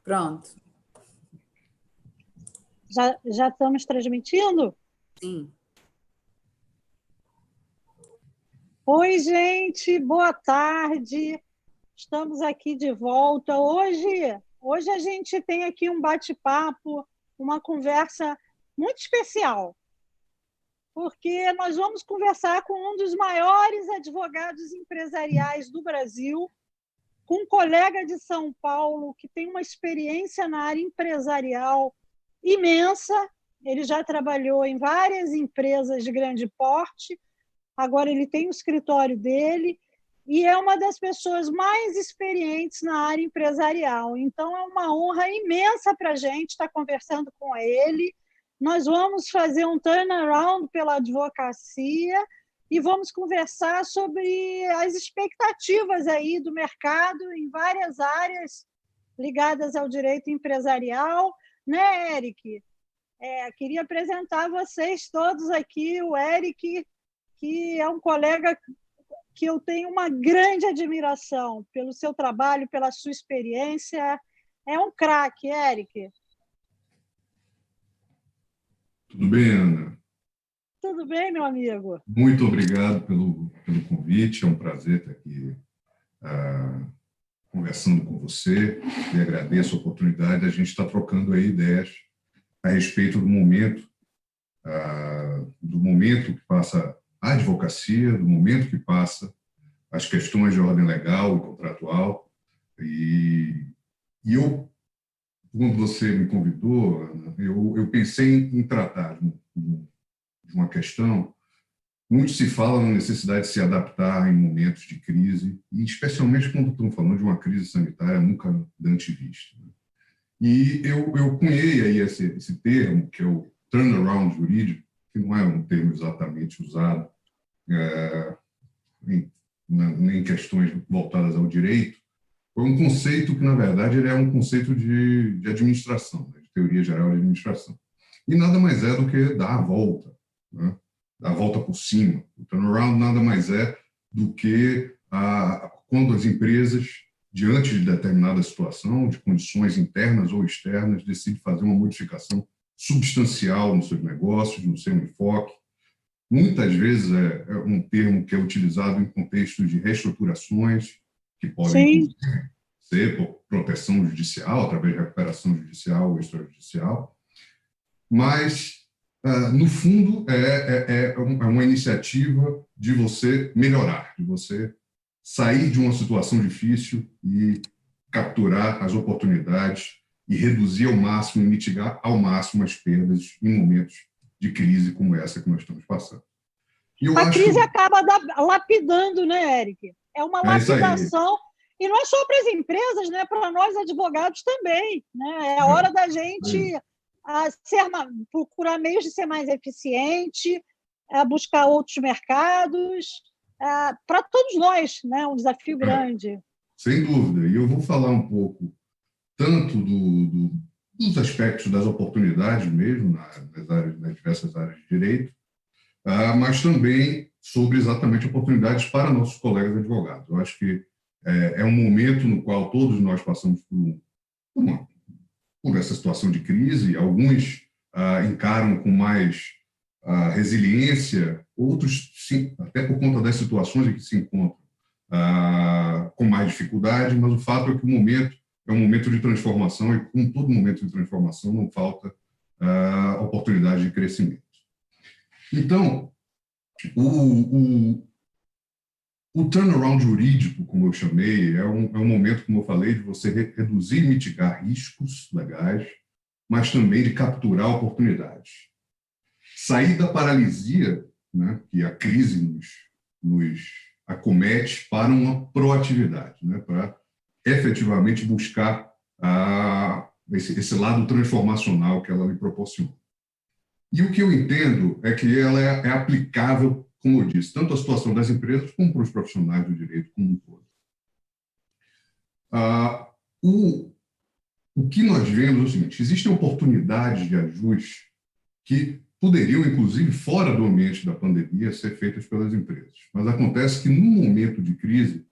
Pronto. Já estamos transmitindo? Sim. Oi, gente, boa tarde. Estamos aqui de volta. Hoje a gente tem aqui um bate-papo, uma conversa muito especial, porque nós vamos conversar com um dos maiores advogados empresariais do Brasil, com um colega de São Paulo que tem uma experiência na área empresarial imensa. Ele já trabalhou em várias empresas de grande porte, agora ele tem o escritório dele e é uma das pessoas mais experientes na área empresarial. Então, é uma honra imensa para a gente estar conversando com ele. Nós vamos fazer um turnaround pela advocacia e vamos conversar sobre as expectativas aí do mercado em várias áreas ligadas ao direito empresarial, né, Eric? Queria apresentar vocês todos aqui, o Eric, que é um colega que eu tenho uma grande admiração pelo seu trabalho, pela sua experiência. É um craque, Eric. Tudo bem, Ana? Tudo bem, meu amigo? Muito obrigado pelo convite. É um prazer estar aqui conversando com você e agradeço a oportunidade de a gente estar trocando aí ideias a respeito do momento que passa a advocacia, do momento que passa as questões de ordem legal e contratual. E eu, quando você me convidou, Ana, eu pensei em tratar de uma questão. Muito se fala na necessidade de se adaptar em momentos de crise, e especialmente quando estamos falando de uma crise sanitária nunca antes vista. E eu cunhei aí esse termo, que é o turnaround jurídico, que não é um termo exatamente usado em questões voltadas ao direito. Foi um conceito que, na verdade, ele é um conceito de administração, né, de teoria geral de administração. E nada mais é do que dar a volta, né? Dar a volta por cima. O turnaround nada mais é do que quando as empresas, diante de determinada situação, de condições internas ou externas, decidem fazer uma modificação substancial nos seus negócios, no seu enfoque. Muitas vezes é um termo que é utilizado em contextos de reestruturações, que podem ser por proteção judicial, através de recuperação judicial ou extrajudicial, mas, no fundo, é uma iniciativa de você melhorar, de você sair de uma situação difícil e capturar as oportunidades e reduzir ao máximo, mitigar ao máximo as perdas em momentos de crise como essa que nós estamos passando. A crise acaba lapidando, né, Eric? É uma lapidação, e não é só para as empresas, né? Para nós advogados também, né? É hora da gente procurar meios de ser mais eficiente, buscar outros mercados, para todos nós, né? Um desafio grande. Sem dúvida. E eu vou falar um pouco tanto dos aspectos das oportunidades mesmo, nas diversas áreas de direito, mas também sobre exatamente oportunidades para nossos colegas advogados. Eu acho que é um momento no qual todos nós passamos por essa situação de crise. Alguns encaram com mais resiliência, outros, sim, até por conta das situações em que se encontram, com mais dificuldade, mas o fato é que o momento é um momento de transformação e, com todo momento de transformação, não falta oportunidade de crescimento. Então, o turnaround jurídico, como eu chamei, é um momento, como eu falei, de você reduzir e mitigar riscos legais, mas também de capturar oportunidades. Sair da paralisia, né, que a crise nos acomete, para uma proatividade, né, para efetivamente buscar esse lado transformacional que ela lhe proporciona. E o que eu entendo é que ela é aplicável, como eu disse, tanto à situação das empresas como para os profissionais do direito como um todo. O que nós vemos é o seguinte: existem oportunidades de ajuste que poderiam, inclusive, fora do ambiente da pandemia, ser feitas pelas empresas. Mas acontece que, num momento de crise,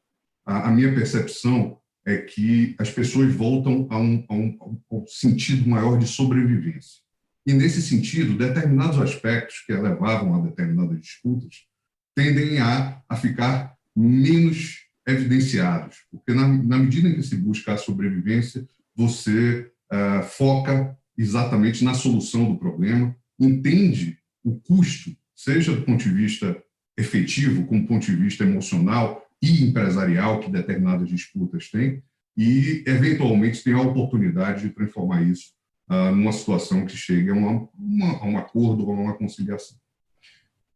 a minha percepção é que as pessoas voltam a um sentido maior de sobrevivência. E, nesse sentido, determinados aspectos que levavam a determinadas disputas tendem a ficar menos evidenciados, porque na medida em que se busca a sobrevivência, você foca exatamente na solução do problema, entende o custo, seja do ponto de vista efetivo, como do ponto de vista emocional e empresarial que determinadas disputas têm, e, eventualmente, tem a oportunidade de transformar isso numa situação que chegue a um acordo ou a uma conciliação.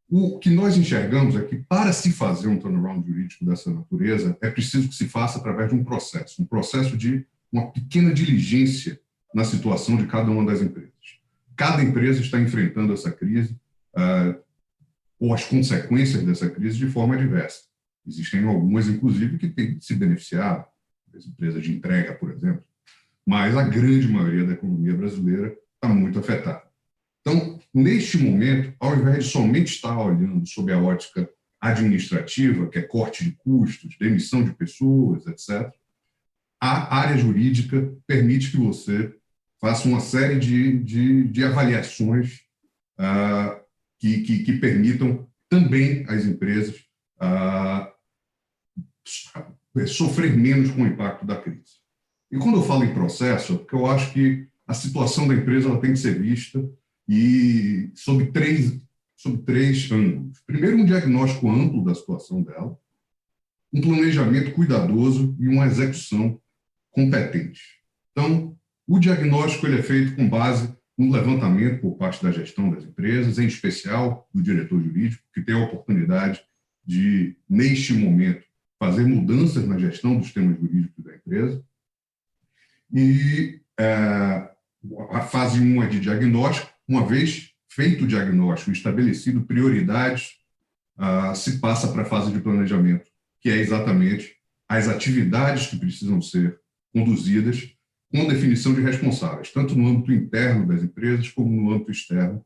O que nós enxergamos é que, para se fazer um turnaround jurídico dessa natureza, é preciso que se faça através de um processo de uma pequena diligência na situação de cada uma das empresas. Cada empresa está enfrentando essa crise ou as consequências dessa crise de forma diversa. Existem algumas, inclusive, que têm se beneficiado, as empresas de entrega, por exemplo, mas a grande maioria da economia brasileira está muito afetada. Então, neste momento, ao invés de somente estar olhando sob a ótica administrativa, que é corte de custos, demissão de pessoas, etc., a área jurídica permite que você faça uma série de avaliações que permitam também às empresas sofrer menos com o impacto da crise. E quando eu falo em processo, é porque eu acho que a situação da empresa ela tem que ser vista sob três ângulos. Primeiro, um diagnóstico amplo da situação dela, um planejamento cuidadoso e uma execução competente. Então, o diagnóstico ele é feito com base no levantamento por parte da gestão das empresas, em especial do diretor jurídico, que tem a oportunidade de, neste momento, fazer mudanças na gestão dos temas jurídicos da empresa. E a fase 1 é de diagnóstico. Uma vez feito o diagnóstico, estabelecido prioridades, se passa para a fase de planejamento, que é exatamente as atividades que precisam ser conduzidas com definição de responsáveis, tanto no âmbito interno das empresas como no âmbito externo,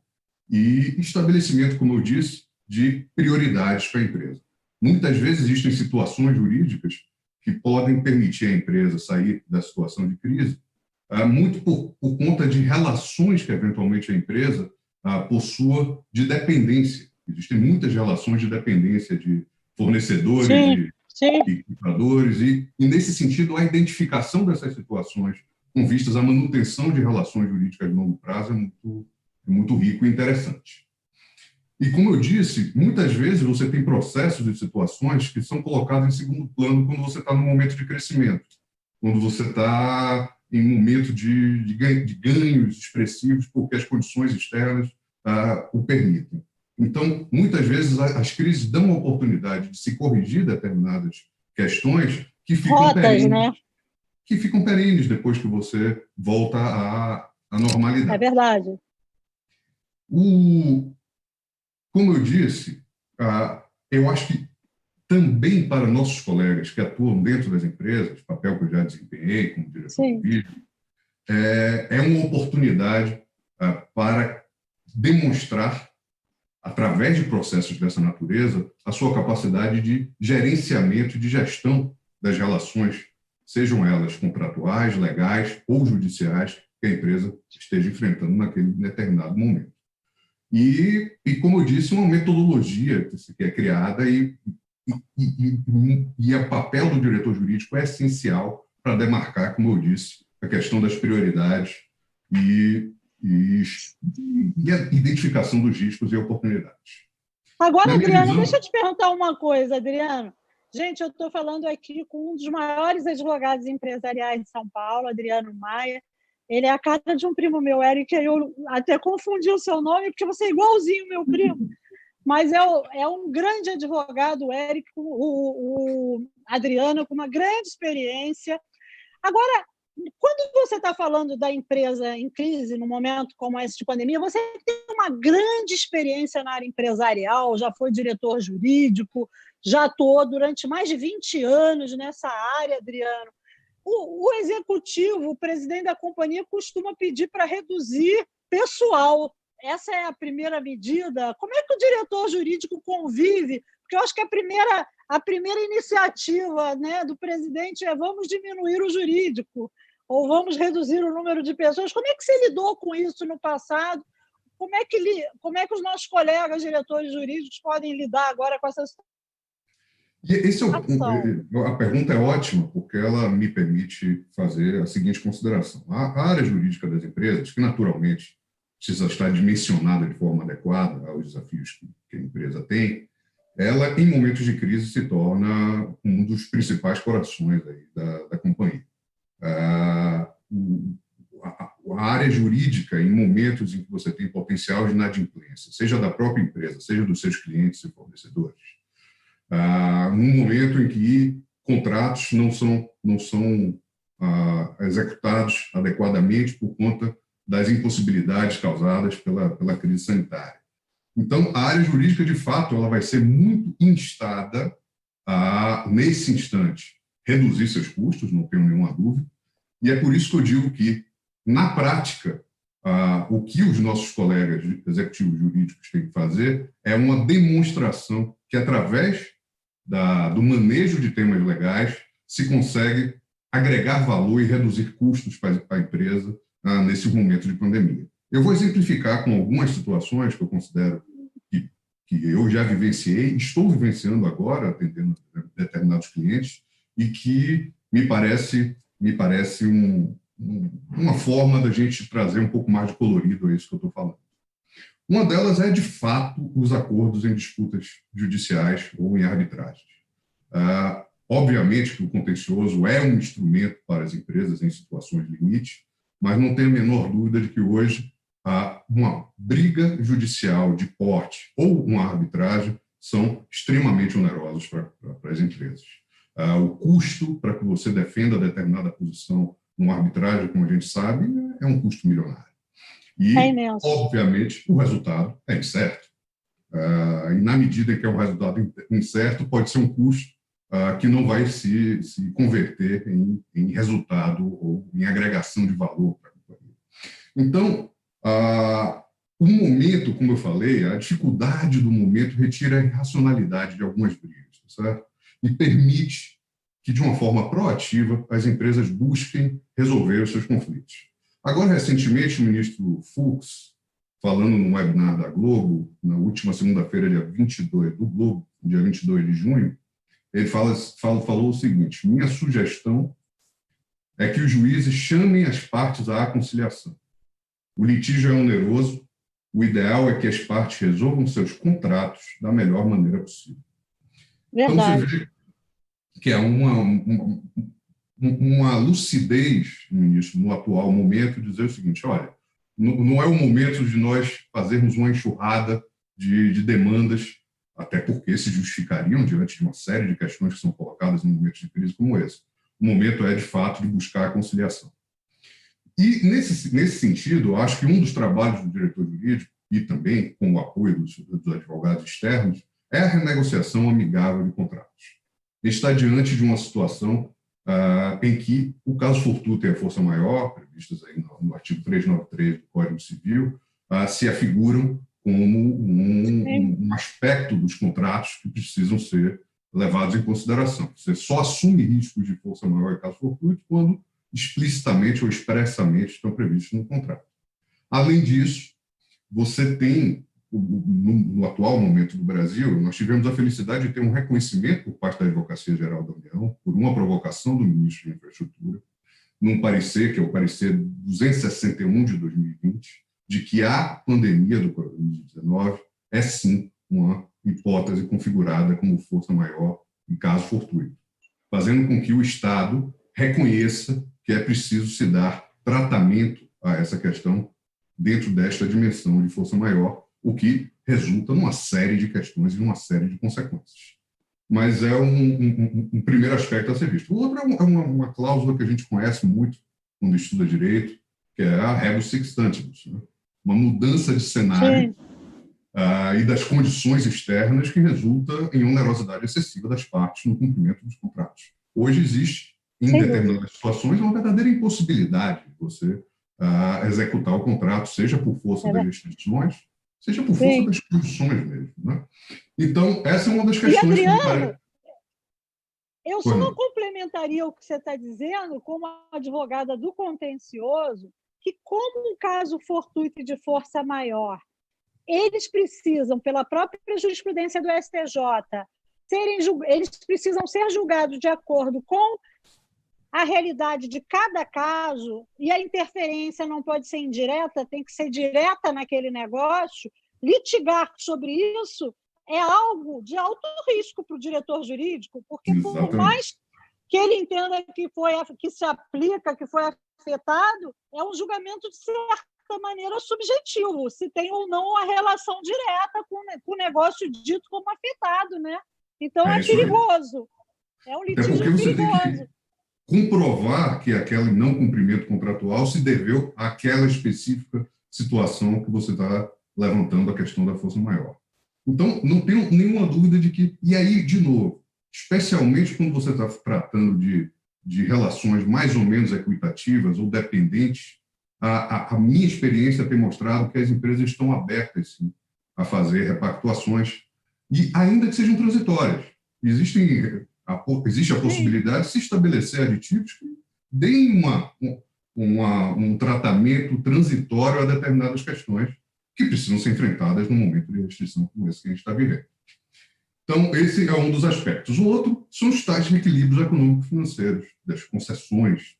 e estabelecimento, como eu disse, de prioridades para a empresa. Muitas vezes existem situações jurídicas que podem permitir à empresa sair da situação de crise, muito por conta de relações que, eventualmente, a empresa possua de dependência. Existem muitas relações de dependência de fornecedores, de compradores, e, nesse sentido, a identificação dessas situações com vistas à manutenção de relações jurídicas de longo prazo é muito rico e interessante. E, como eu disse, muitas vezes você tem processos e situações que são colocados em segundo plano quando você está num momento de crescimento, quando você está em um momento de ganhos expressivos porque as condições externas o permitem. Então, muitas vezes, as crises dão a oportunidade de se corrigir determinadas questões que ficam perenes, né? Que ficam perenes depois que você volta à normalidade. É verdade. Como eu disse, eu acho que também para nossos colegas que atuam dentro das empresas, papel que eu já desempenhei como diretor de vídeo, é uma oportunidade para demonstrar, através de processos dessa natureza, a sua capacidade de gerenciamento e de gestão das relações, sejam elas contratuais, legais ou judiciais, que a empresa esteja enfrentando naquele determinado momento. E como eu disse, uma metodologia que é criada e o papel do diretor jurídico é essencial para demarcar, como eu disse, a questão das prioridades e a identificação dos riscos e oportunidades. Agora, Adriano, deixa eu te perguntar uma coisa, Adriano. Gente, eu estou falando aqui com um dos maiores advogados empresariais de São Paulo, Adriano Maia. Ele é a cara de um primo meu, Eric, eu até confundi o seu nome, porque você é igualzinho meu primo. Mas é um grande advogado, o Eric, o Adriano, com uma grande experiência. Agora, quando você está falando da empresa em crise, num momento como esse de pandemia, você tem uma grande experiência na área empresarial, já foi diretor jurídico, já atuou durante mais de 20 anos nessa área, Adriano. O executivo, o presidente da companhia, costuma pedir para reduzir pessoal. Essa é a primeira medida. Como é que o diretor jurídico convive? Porque eu acho que a primeira iniciativa, né, do presidente é vamos diminuir o jurídico, ou vamos reduzir o número de pessoas. Como é que você lidou com isso no passado? Como é que os nossos colegas diretores jurídicos podem lidar agora com essa situação? E a pergunta é ótima, porque ela me permite fazer a seguinte consideração. A área jurídica das empresas, que naturalmente precisa estar dimensionada de forma adequada aos desafios que a empresa tem, ela, em momentos de crise, se torna um dos principais corações aí da companhia. A área jurídica, em momentos em que você tem potencial de inadimplência, seja da própria empresa, seja dos seus clientes e fornecedores, num momento em que contratos não são executados adequadamente por conta das impossibilidades causadas pela crise sanitária. Então, a área jurídica, de fato, ela vai ser muito instada a, nesse instante, reduzir seus custos, não tenho nenhuma dúvida, e é por isso que eu digo que, na prática, o que os nossos colegas executivos jurídicos têm que fazer é uma demonstração que, através do manejo de temas legais, se consegue agregar valor e reduzir custos para a empresa nesse momento de pandemia. Eu vou exemplificar com algumas situações que eu considero que eu já vivenciei, estou vivenciando agora, atendendo determinados clientes, e que me parece uma forma da gente trazer um pouco mais de colorido a isso que eu estou falando. Uma delas é, de fato, os acordos em disputas judiciais ou em arbitragens. Obviamente que o contencioso é um instrumento para as empresas em situações de limite, mas não tenho a menor dúvida de que hoje uma briga judicial de porte ou uma arbitragem são extremamente onerosos para as empresas. O custo para que você defenda determinada posição numa arbitragem, como a gente sabe, é um custo milionário. E, obviamente, o resultado é incerto. E, na medida em que é um resultado incerto, pode ser um custo que não vai se converter em resultado ou em agregação de valor para a companhia. Então, o momento, como eu falei, a dificuldade do momento retira a irracionalidade de algumas brigas, certo? E permite que, de uma forma proativa, as empresas busquem resolver os seus conflitos. Agora, recentemente, o ministro Fux, falando no webinar da Globo, na última segunda-feira, dia 22 do Globo, dia 22 de junho, ele falou o seguinte: minha sugestão é que os juízes chamem as partes à conciliação. O litígio é oneroso, o ideal é que as partes resolvam seus contratos da melhor maneira possível. Verdade. Então, você vê que é uma lucidez, ministro, no atual momento, dizer o seguinte: olha, não é o momento de nós fazermos uma enxurrada de demandas, até porque se justificariam diante de uma série de questões que são colocadas em momentos de crise como esse. O momento é, de fato, de buscar a conciliação. E, nesse sentido, eu acho que um dos trabalhos do diretor jurídico, e também com o apoio dos advogados externos, é a renegociação amigável de contratos. Está diante de uma situação em que o caso fortuito e a força maior, previstas aí no artigo 393 do Código Civil, se afiguram como um aspecto dos contratos que precisam ser levados em consideração. Você só assume riscos de força maior e caso fortuito quando explicitamente ou expressamente estão previstos no contrato. Além disso, você tem, no atual momento do Brasil, nós tivemos a felicidade de ter um reconhecimento por parte da Advocacia Geral da União, por uma provocação do ministro de Infraestrutura, num parecer, que é o parecer 261 de 2020, de que a pandemia do Covid-19 é, sim, uma hipótese configurada como força maior em caso fortuito, fazendo com que o Estado reconheça que é preciso se dar tratamento a essa questão dentro desta dimensão de força maior, o que resulta numa série de questões e numa série de consequências. Mas é um primeiro aspecto a ser visto. O outro é uma cláusula que a gente conhece muito quando estuda direito, que é a rebus sic stantibus, né? Uma mudança de cenário e das condições externas que resulta em onerosidade excessiva das partes no cumprimento dos contratos. Hoje existe, em determinadas situações, uma verdadeira impossibilidade de você executar o contrato, seja por força das restrições, seja por força das condições mesmo. Né? Então, essa é uma das questões Adriano, que me parece... Eu só complementaria o que você está dizendo, como advogada do contencioso, que como um caso fortuito de força maior, eles precisam, pela própria jurisprudência do STJ, eles precisam ser julgados de acordo com a realidade de cada caso, e a interferência não pode ser indireta, tem que ser direta naquele negócio. Litigar sobre isso é algo de alto risco para o diretor jurídico, porque por mais que ele entenda que se aplica, que foi afetado, é um julgamento de certa maneira subjetivo, se tem ou não a relação direta com o negócio dito como afetado, né? Então é perigoso. É um litígio perigoso. Comprovar que aquele não cumprimento contratual se deveu àquela específica situação que você está levantando a questão da força maior. Então, não tenho nenhuma dúvida de que... E aí, de novo, especialmente quando você está tratando de relações mais ou menos equitativas ou dependentes, a minha experiência tem mostrado que as empresas estão abertas, sim, a fazer repactuações, e ainda que sejam transitórias. Existe a possibilidade de se estabelecer aditivos que deem um tratamento transitório a determinadas questões que precisam ser enfrentadas num momento de restrição como esse que a gente está vivendo. Então, esse é um dos aspectos. O outro são os tais equilíbrios econômico-financeiros, das concessões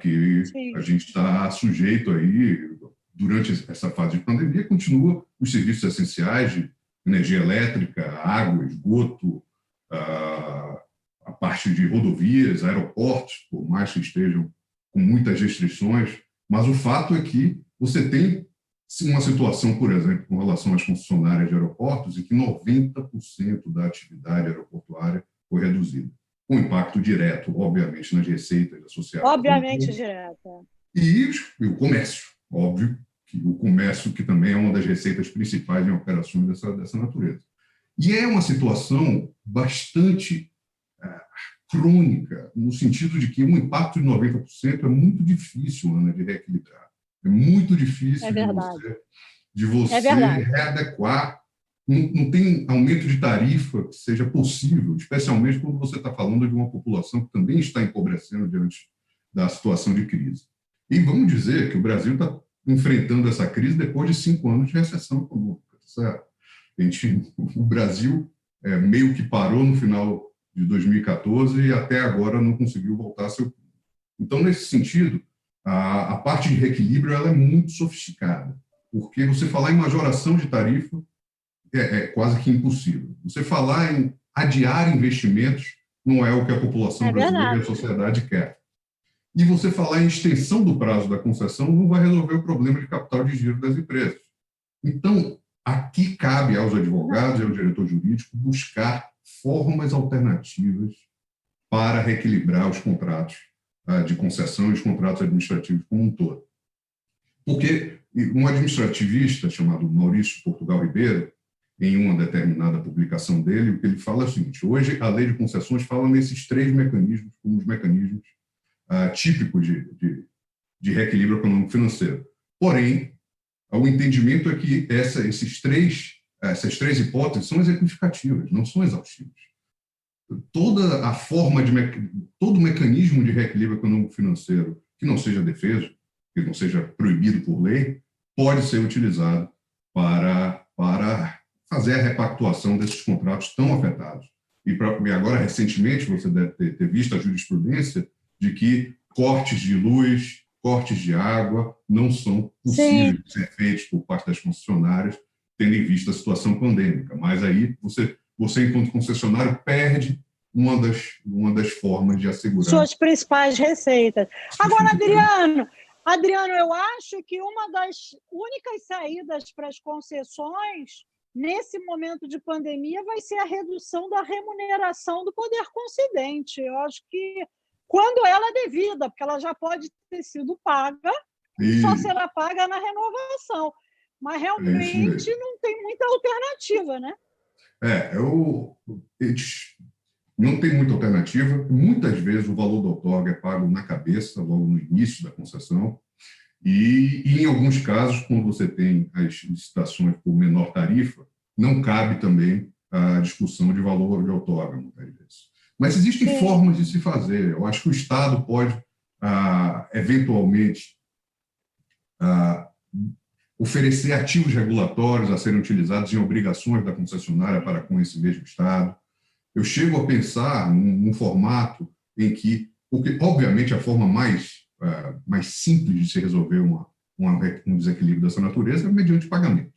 que a gente está sujeito aí durante essa fase de pandemia. Continua os serviços essenciais de energia elétrica, água, esgoto, a parte de rodovias, aeroportos, por mais que estejam com muitas restrições, mas o fato é que você tem uma situação, por exemplo, com relação às concessionárias de aeroportos, em que 90% da atividade aeroportuária foi reduzida, com impacto direto, obviamente, nas receitas associadas. Obviamente, direta. E o comércio, óbvio, que o comércio que também é uma das receitas principais em operações dessa natureza. E é uma situação bastante crônica, no sentido de que um impacto de 90% é muito difícil, Ana, de reequilibrar. É muito difícil de você readequar. Não tem aumento de tarifa que seja possível, especialmente quando você está falando de uma população que também está empobrecendo diante da situação de crise. E vamos dizer que o Brasil está enfrentando essa crise depois de 5 anos de recessão econômica, certo? O Brasil meio que parou no final de 2014 e até agora não conseguiu voltar a seu... Então, nesse sentido, a parte de reequilíbrio ela é muito sofisticada, porque você falar em majoração de tarifa é quase que impossível. Você falar em adiar investimentos não é o que a população brasileira e a sociedade quer. E você falar em extensão do prazo da concessão não vai resolver o problema de capital de giro das empresas. Então, aqui cabe aos advogados e ao diretor jurídico buscar formas alternativas para reequilibrar os contratos de concessão e os contratos administrativos como um todo. Porque um administrativista chamado Maurício Portugal Ribeiro, em uma determinada publicação dele, o que ele fala é o seguinte: hoje a lei de concessões fala nesses 3 mecanismos como os mecanismos típicos de reequilíbrio econômico-financeiro. Porém, o entendimento é que essas três hipóteses são exemplificativas, não são exaustivas. Toda a forma todo mecanismo de reequilíbrio econômico-financeiro que não seja defeso, que não seja proibido por lei, pode ser utilizado para fazer a repactuação desses contratos tão afetados. E agora, recentemente, você deve ter visto a jurisprudência de que cortes de luz, cortes de água não são possíveis de ser feitos por parte das concessionárias, tendo em vista a situação pandêmica. Mas aí você enquanto concessionário, perde uma das formas de assegurar suas principais receitas. Agora, Adriano, eu acho que uma das únicas saídas para as concessões nesse momento de pandemia vai ser a redução da remuneração do poder concedente. Eu acho que quando ela é devida, porque ela já pode ter sido paga, só será paga na renovação. Mas realmente não tem muita alternativa, né? Não tem muita alternativa. Muitas vezes o valor da outorga é pago na cabeça, logo no início da concessão. E, em alguns casos, quando você tem as licitações por menor tarifa, não cabe também a discussão de valor de outorga, muitas vezes. Mas existem Sim. formas de se fazer. Eu acho que o Estado pode, eventualmente, oferecer ativos regulatórios a serem utilizados em obrigações da concessionária para com esse mesmo Estado. Eu chego a pensar num formato em que, porque, obviamente, a forma mais simples de se resolver um desequilíbrio dessa natureza é mediante pagamento.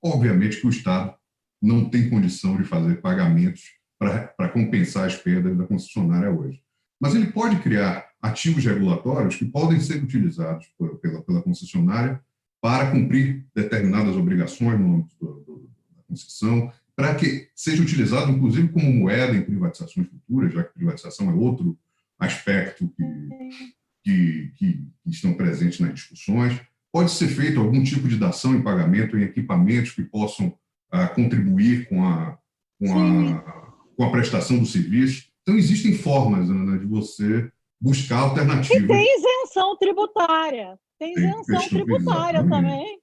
Obviamente que o Estado não tem condição de fazer pagamentos para compensar as perdas da concessionária hoje. Mas ele pode criar ativos regulatórios que podem ser utilizados pela concessionária para cumprir determinadas obrigações no âmbito da concessão, para que seja utilizado, inclusive, como moeda em privatizações futuras, já que privatização é outro aspecto que estão presentes nas discussões. Pode ser feito algum tipo de dação em pagamento em equipamentos que possam contribuir com a prestação do serviço. Então, existem formas, Ana, de você buscar alternativas. E tem isenção tributária. Tem isenção tributária também.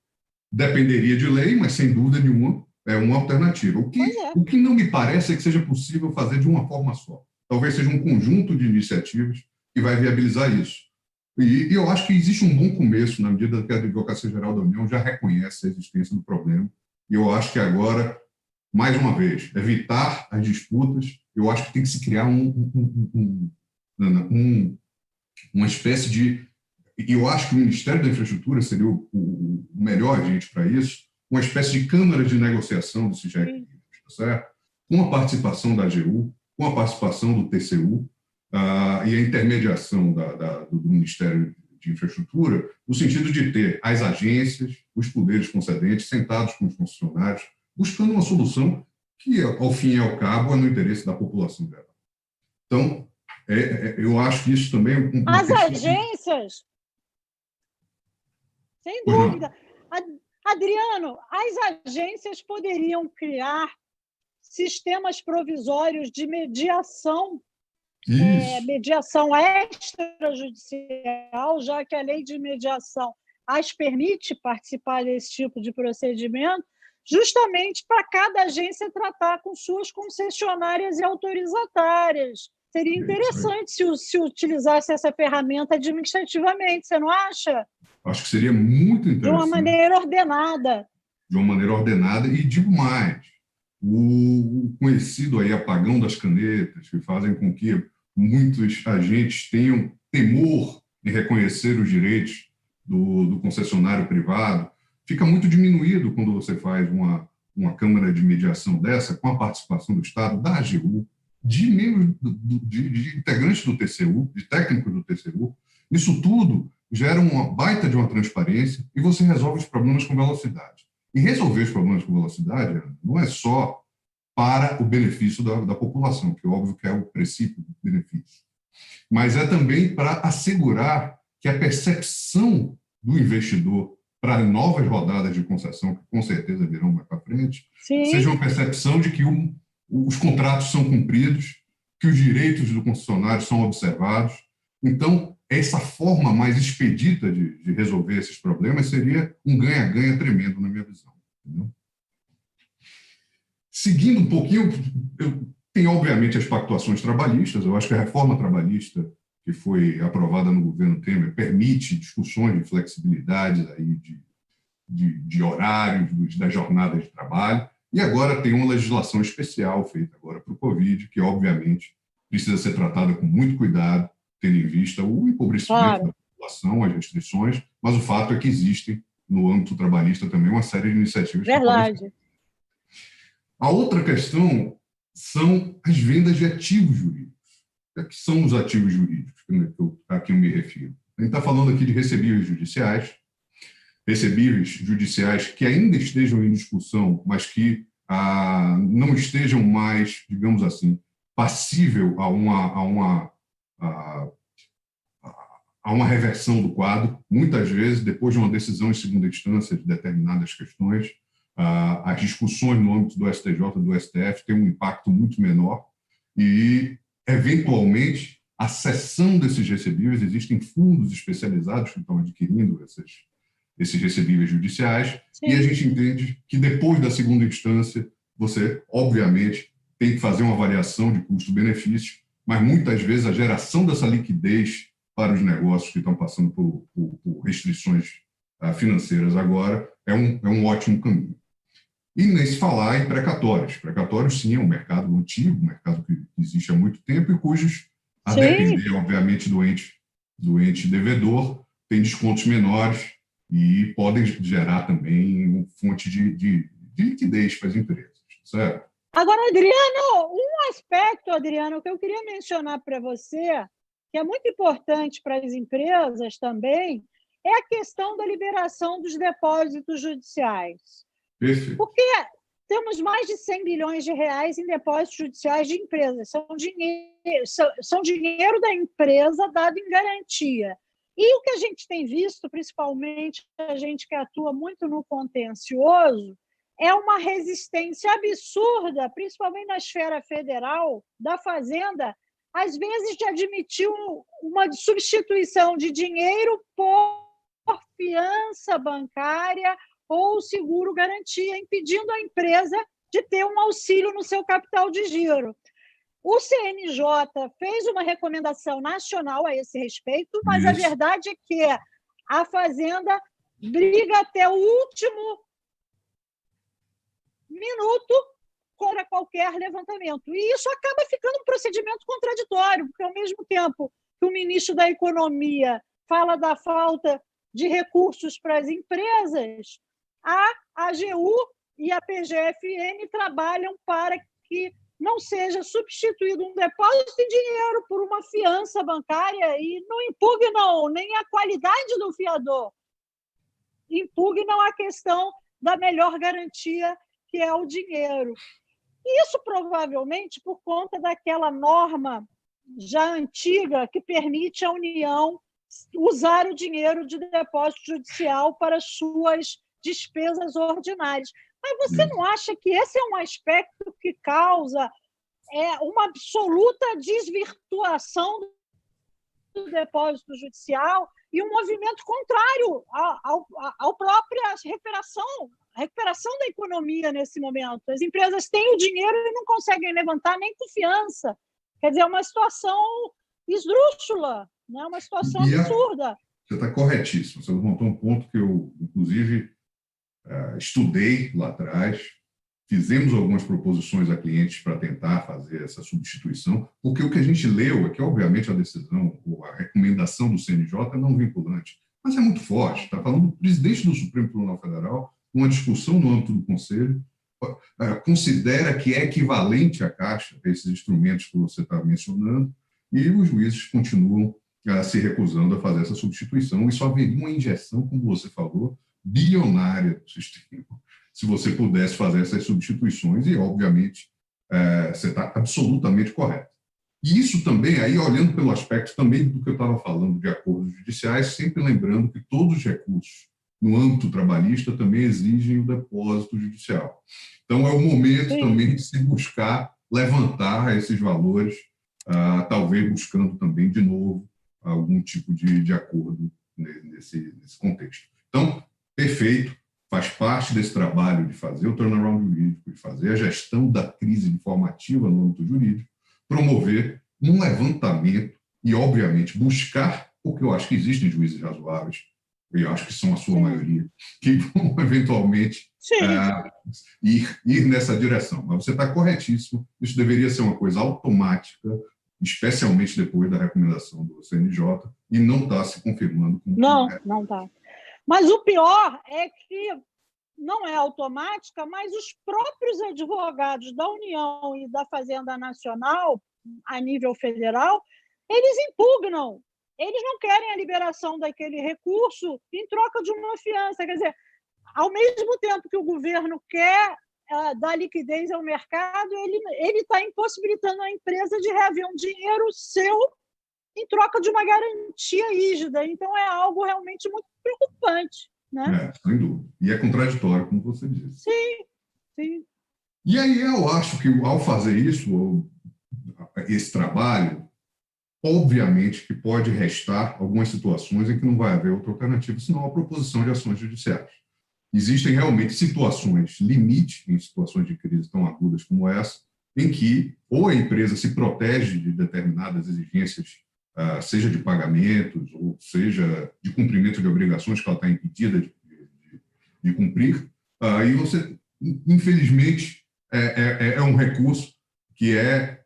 Dependeria de lei, mas, sem dúvida nenhuma, é uma alternativa. O que não me parece é que seja possível fazer de uma forma só. Talvez seja um conjunto de iniciativas que vai viabilizar isso. E eu acho que existe um bom começo, na medida que a Advocacia Geral da União já reconhece a existência do problema. E eu acho que agora, mais uma vez, evitar as disputas, eu acho que tem que se criar uma espécie de... E eu acho que o Ministério da Infraestrutura seria o melhor agente para isso, uma espécie de câmara de negociação desses requisitos, tá certo? Com a participação da AGU, com a participação do TCU e a intermediação do Ministério de Infraestrutura, no sentido de ter as agências, os poderes concedentes, sentados com os concessionários, buscando uma solução que, ao fim e ao cabo, é no interesse da população dela. Então, eu acho que isso também é as agências, sem dúvida. Adriano, as agências poderiam criar sistemas provisórios de mediação, mediação extrajudicial, já que a lei de mediação as permite participar desse tipo de procedimento, justamente para cada agência tratar com suas concessionárias e autorizatárias. Seria interessante se utilizasse essa ferramenta administrativamente, você não acha? Acho que seria muito interessante. De uma maneira ordenada. De uma maneira ordenada, e digo mais, o conhecido aí apagão das canetas, que fazem com que muitos agentes tenham temor em reconhecer os direitos do concessionário privado, fica muito diminuído quando você faz uma câmara de mediação dessa, com a participação do Estado, da AGU, de membros, de integrantes do TCU, de técnicos do TCU. Isso tudo gera uma baita de uma transparência e você resolve os problemas com velocidade. E resolver os problemas com velocidade não é só para o benefício da população, que é óbvio que é o princípio do benefício, mas é também para assegurar que a percepção do investidor para novas rodadas de concessão, que com certeza virão mais para frente, seja uma percepção de que os contratos são cumpridos, que os direitos do concessionário são observados. Então, essa forma mais expedita de resolver esses problemas seria um ganha-ganha tremendo, na minha visão. Entendeu? Seguindo um pouquinho, tem, obviamente, as pactuações trabalhistas. Eu acho que a reforma trabalhista que foi aprovada no governo Temer permite discussões de flexibilidades aí de horários, das jornadas de trabalho. E agora tem uma legislação especial feita agora para o Covid, que, obviamente, precisa ser tratada com muito cuidado, tendo em vista o empobrecimento da população, as restrições, mas o fato é que existem, no âmbito trabalhista, também uma série de iniciativas. Verdade. A outra questão são as vendas de ativos jurídicos. O que são os ativos jurídicos a que eu me refiro? A gente está falando aqui de recebíveis judiciais que ainda estejam em discussão, mas que não estejam mais, digamos assim, passível a uma reversão do quadro. Muitas vezes, depois de uma decisão em segunda instância de determinadas questões, as discussões no âmbito do STJ, do STF, têm um impacto muito menor e, eventualmente, a cessão desses recebíveis, existem fundos especializados que estão adquirindo esses recebíveis judiciais, Sim. E a gente entende que depois da segunda instância, você, obviamente, tem que fazer uma avaliação de custo-benefício, mas muitas vezes a geração dessa liquidez para os negócios que estão passando por restrições financeiras agora é um ótimo caminho. E nem se falar em precatórios. Precatórios, sim, é um mercado antigo, um mercado que existe há muito tempo e cujos, a depender, obviamente, do ente devedor, tem descontos menores e podem gerar também uma fonte de liquidez para as empresas, certo? Agora, Adriano, um aspecto, Adriano, que eu queria mencionar para você, que é muito importante para as empresas também, é a questão da liberação dos depósitos judiciais. Perfeito. Porque temos mais de 100 bilhões de reais em depósitos judiciais de empresas. São dinheiro da empresa dado em garantia. E o que a gente tem visto, principalmente a gente que atua muito no contencioso, é uma resistência absurda, principalmente na esfera federal, da Fazenda, às vezes de admitir uma substituição de dinheiro por fiança bancária ou seguro-garantia, impedindo a empresa de ter um auxílio no seu capital de giro. O CNJ fez uma recomendação nacional a esse respeito, mas a verdade é que a Fazenda briga até o último minuto contra qualquer levantamento. E isso acaba ficando um procedimento contraditório, porque, ao mesmo tempo que o ministro da Economia fala da falta de recursos para as empresas, a AGU e a PGFN trabalham para que não seja substituído um depósito de dinheiro por uma fiança bancária e não impugnam nem a qualidade do fiador, impugnam a questão da melhor garantia, que é o dinheiro. Isso provavelmente por conta daquela norma já antiga que permite à União usar o dinheiro de depósito judicial para suas despesas ordinárias. Mas você não acha que esse é um aspecto que causa uma absoluta desvirtuação do depósito judicial e um movimento contrário à própria recuperação da economia nesse momento? As empresas têm o dinheiro e não conseguem levantar nem confiança. Quer dizer, é uma situação esdrúxula, né? Uma situação absurda. Você está corretíssimo. Você levantou um ponto que eu, inclusive, estudei lá atrás, fizemos algumas proposições a clientes para tentar fazer essa substituição, porque o que a gente leu é que, obviamente, a decisão ou a recomendação do CNJ é não vinculante, mas é muito forte. Está falando do presidente do Supremo Tribunal Federal, uma discussão no âmbito do Conselho, considera que é equivalente à Caixa, esses instrumentos que você está mencionando, e os juízes continuam se recusando a fazer essa substituição. Isso haveria uma injeção, como você falou, bilionária do sistema, se você pudesse fazer essas substituições, e, obviamente, você está absolutamente correto. E isso também, aí olhando pelo aspecto também do que eu estava falando de acordos judiciais, sempre lembrando que todos os recursos no âmbito trabalhista também exigem o depósito judicial. Então, é o momento também de se buscar levantar esses valores, talvez buscando também, de novo, algum tipo de acordo nesse contexto. Então, perfeito, faz parte desse trabalho de fazer o turnaround jurídico, de fazer a gestão da crise informativa no âmbito jurídico, promover um levantamento e, obviamente, buscar, porque eu acho que existem juízes razoáveis, e eu acho que são a sua maioria, que vão, eventualmente, ir nessa direção. Mas você está corretíssimo, isso deveria ser uma coisa automática, especialmente depois da recomendação do CNJ, e não está se confirmando. Não está. Mas o pior é que não é automática, mas os próprios advogados da União e da Fazenda Nacional, a nível federal, eles impugnam. Eles não querem a liberação daquele recurso em troca de uma fiança. Quer dizer, ao mesmo tempo que o governo quer dar liquidez ao mercado, ele está impossibilitando a empresa de reaver um dinheiro seu em troca de uma garantia rígida. Então, é algo realmente muito preocupante. Né? Sem dúvida. E é contraditório, como você disse. Sim. E aí eu acho que, ao fazer isso, esse trabalho, obviamente que pode restar algumas situações em que não vai haver outra alternativa, senão a proposição de ações judiciais. Existem realmente situações limite, em situações de crise tão agudas como essa, em que ou a empresa se protege de determinadas exigências, seja de pagamentos, ou seja de cumprimento de obrigações que ela está impedida de cumprir, e você, infelizmente, é um recurso que é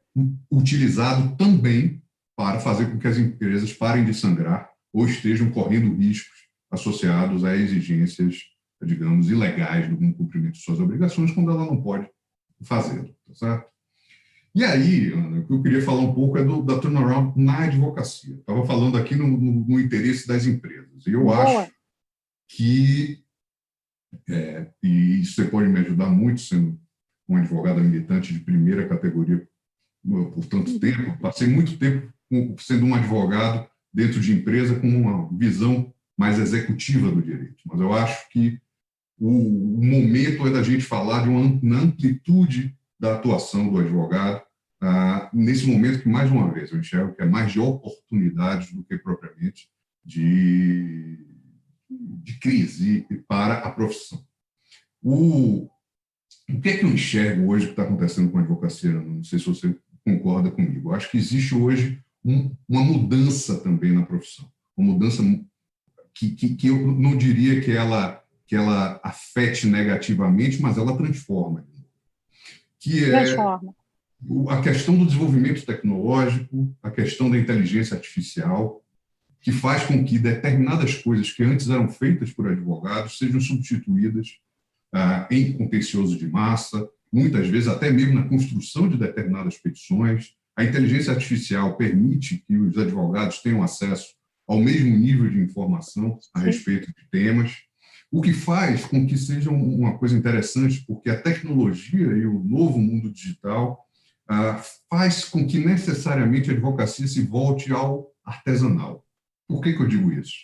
utilizado também para fazer com que as empresas parem de sangrar ou estejam correndo riscos associados a exigências, digamos, ilegais do cumprimento de suas obrigações, quando ela não pode fazê-lo, tá certo? E aí, Ana, o que eu queria falar um pouco é da turnaround na advocacia. Estava falando aqui no interesse das empresas. E eu acho que, e isso você pode me ajudar muito, sendo uma advogada militante de primeira categoria por tanto tempo, passei muito tempo sendo um advogado dentro de empresa com uma visão mais executiva do direito. Mas eu acho que o momento é da gente falar de uma amplitude da atuação do advogado, nesse momento que, mais uma vez, eu enxergo que é mais de oportunidades do que propriamente de crise para a profissão. O que é que eu enxergo hoje que está acontecendo com a advocacia? Não sei se você concorda comigo. Eu acho que existe hoje uma mudança também na profissão, uma mudança que eu não diria que ela afete negativamente, mas ela transforma. Que é a questão do desenvolvimento tecnológico, a questão da inteligência artificial, que faz com que determinadas coisas que antes eram feitas por advogados sejam substituídas em contencioso de massa, muitas vezes até mesmo na construção de determinadas petições. A inteligência artificial permite que os advogados tenham acesso ao mesmo nível de informação a respeito de temas, o que faz com que seja uma coisa interessante, porque a tecnologia e o novo mundo digital faz com que necessariamente a advocacia se volte ao artesanal. Por que eu digo isso?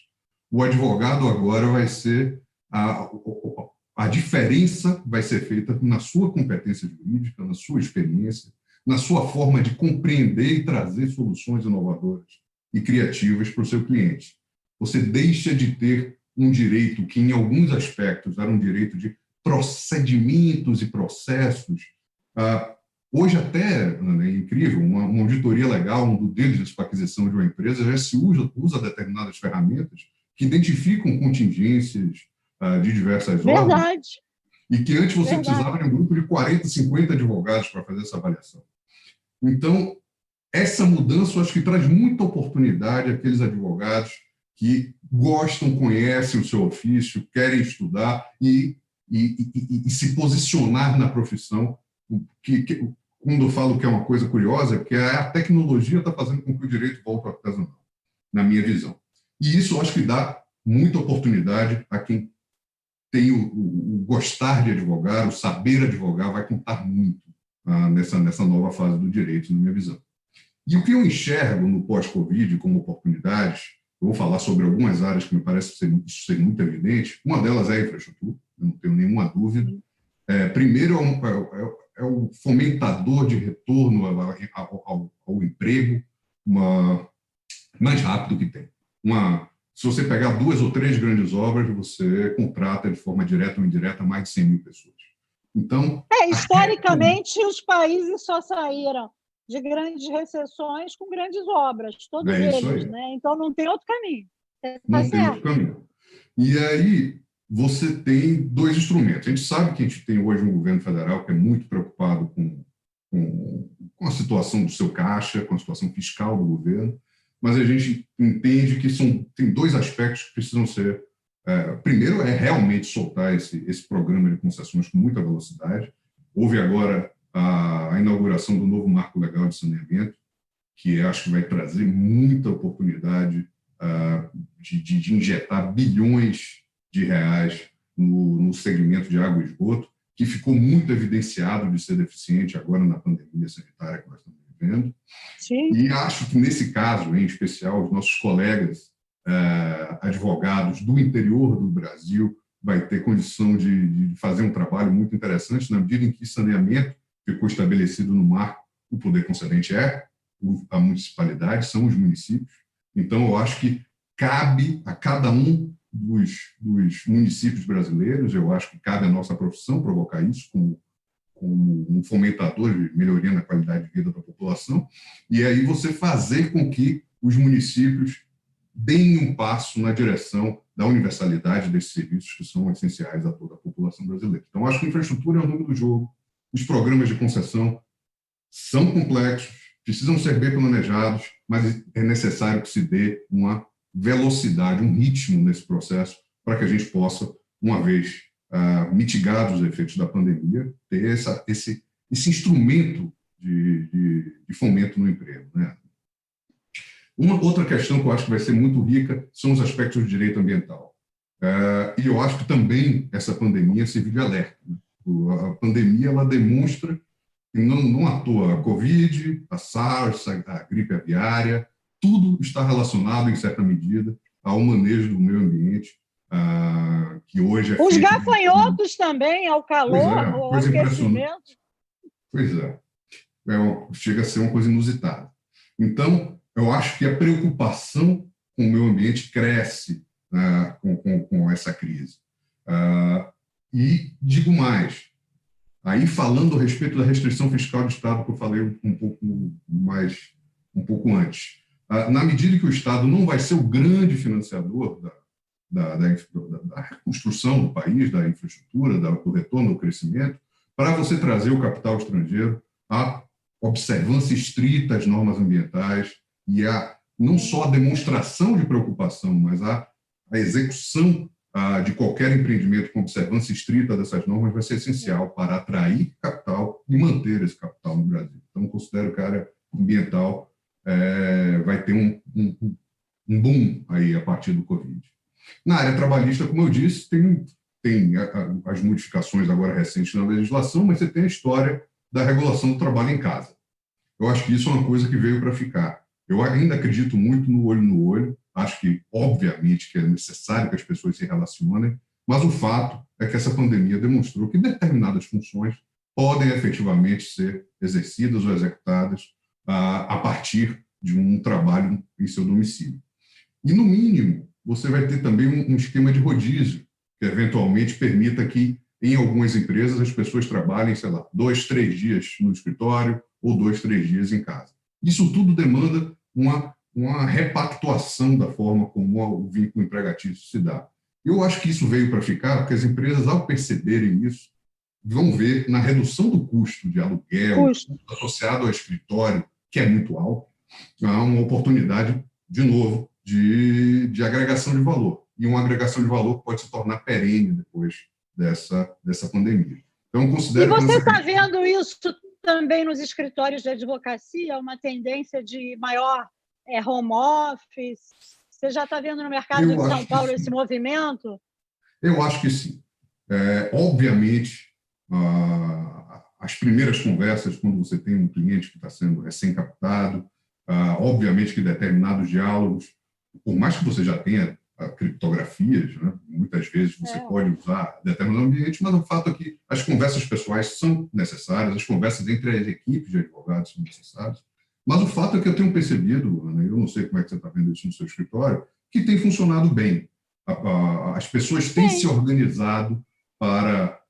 O advogado agora vai ser a diferença vai ser feita na sua competência jurídica, na sua experiência, na sua forma de compreender e trazer soluções inovadoras e criativas para o seu cliente. Você deixa de ter um direito que, em alguns aspectos, era um direito de procedimentos e processos. Hoje até, é incrível, uma auditoria legal, um due diligence para aquisição de uma empresa, já se usa determinadas ferramentas que identificam contingências de diversas ordens, e que antes você precisava de um grupo de 40, 50 advogados para fazer essa avaliação. Então, essa mudança, eu acho que traz muita oportunidade àqueles advogados que gostam, conhecem o seu ofício, querem estudar e se posicionar na profissão. Quando eu falo que é uma coisa curiosa, é que a tecnologia está fazendo com que o direito volte ao artesanal, na minha visão. E isso eu acho que dá muita oportunidade a quem tem o gostar de advogar, o saber advogar, vai contar muito nessa nova fase do direito, na minha visão. E o que eu enxergo no pós-Covid como oportunidades, eu vou falar sobre algumas áreas que me parece ser muito evidente. Uma delas é a infraestrutura, eu não tenho nenhuma dúvida. Primeiro, é o fomentador de retorno ao emprego mais rápido que tem. Se você pegar 2 ou 3 grandes obras, você contrata de forma direta ou indireta mais de 100.000 pessoas. Então, historicamente, os países só saíram de grandes recessões com grandes obras, todos eles, né? Então não tem outro caminho. Não tem outro caminho. E aí você tem 2 instrumentos. A gente sabe que a gente tem hoje um governo federal que é muito preocupado com a situação do seu caixa, com a situação fiscal do governo, mas a gente entende que tem 2 aspectos que precisam ser. Primeiro é realmente soltar esse programa de concessões com muita velocidade. Houve agora a inauguração do novo marco legal de saneamento, que acho que vai trazer muita oportunidade de injetar bilhões de reais no segmento de água e esgoto, que ficou muito evidenciado de ser deficiente agora na pandemia sanitária que nós estamos vivendo. Sim. E acho que, nesse caso, em especial, os nossos colegas advogados do interior do Brasil vai ter condição de fazer um trabalho muito interessante, na medida em que saneamento ficou estabelecido no marco, o poder concedente é a municipalidade, são os municípios. Então, eu acho que cabe a cada um dos municípios brasileiros, eu acho que cabe à nossa profissão provocar isso como um fomentador de melhoria na qualidade de vida da população, e aí você fazer com que os municípios deem um passo na direção da universalidade desses serviços que são essenciais a toda a população brasileira. Então, acho que a infraestrutura é o nome do jogo, os programas de concessão são complexos, precisam ser bem planejados, mas é necessário que se dê uma velocidade, um ritmo nesse processo, para que a gente possa, uma vez mitigados os efeitos da pandemia, ter esse instrumento de fomento no emprego, né? Uma outra questão que eu acho que vai ser muito rica são os aspectos do direito ambiental. E eu acho que também essa pandemia serviu de alerta, né? A pandemia ela demonstra que não à toa a Covid, a SARS, a gripe aviária, tudo está relacionado, em certa medida, ao manejo do meio ambiente, que hoje é Os feito... gafanhotos também, ao calor, ao coisa aquecimento. Pois é. Chega a ser uma coisa inusitada. Então, eu acho que a preocupação com o meio ambiente cresce com essa crise. E digo mais, aí falando a respeito da restrição fiscal de Estado, que eu falei um pouco antes, na medida que o Estado não vai ser o grande financiador da reconstrução do país, da infraestrutura, do retorno ao crescimento, para você trazer o capital estrangeiro, a observância estrita às normas ambientais e não só a demonstração de preocupação, mas a execução de qualquer empreendimento com observância estrita dessas normas vai ser essencial para atrair capital e manter esse capital no Brasil. Então, considero que a área ambiental vai ter um boom aí a partir do Covid. Na área trabalhista, como eu disse, tem as modificações agora recentes na legislação, mas você tem a história da regulação do trabalho em casa. Eu acho que isso é uma coisa que veio para ficar. Eu ainda acredito muito no olho, acho que, obviamente, que é necessário que as pessoas se relacionem, mas o fato é que essa pandemia demonstrou que determinadas funções podem efetivamente ser exercidas ou executadas a partir de um trabalho em seu domicílio. E, no mínimo, você vai ter também um esquema de rodízio, que eventualmente permita que, em algumas empresas, as pessoas trabalhem, 2, 3 dias no escritório ou 2, 3 dias em casa. Isso tudo demanda uma repactuação da forma como o vínculo empregatício se dá. Eu acho que isso veio para ficar, porque as empresas, ao perceberem isso, vão ver na redução do custo de aluguel, associado ao escritório, que é muito alto, há uma oportunidade, de novo, de agregação de valor. E uma agregação de valor pode se tornar perene depois dessa pandemia. Então, considero... E você está vendo isso também nos escritórios de advocacia, uma tendência de maior home office? Você já está vendo no mercado de São Paulo esse movimento? Eu acho que sim. Obviamente, as primeiras conversas, quando você tem um cliente que está sendo recém-captado, obviamente que determinados diálogos, por mais que você já tenha criptografias, né, muitas vezes você pode usar determinado ambiente, mas o fato é que as conversas pessoais são necessárias, as conversas entre as equipes de advogados são necessárias, mas o fato é que eu tenho percebido, Ana, eu não sei como é que você está vendo isso no seu escritório, que tem funcionado bem. As pessoas têm se organizado para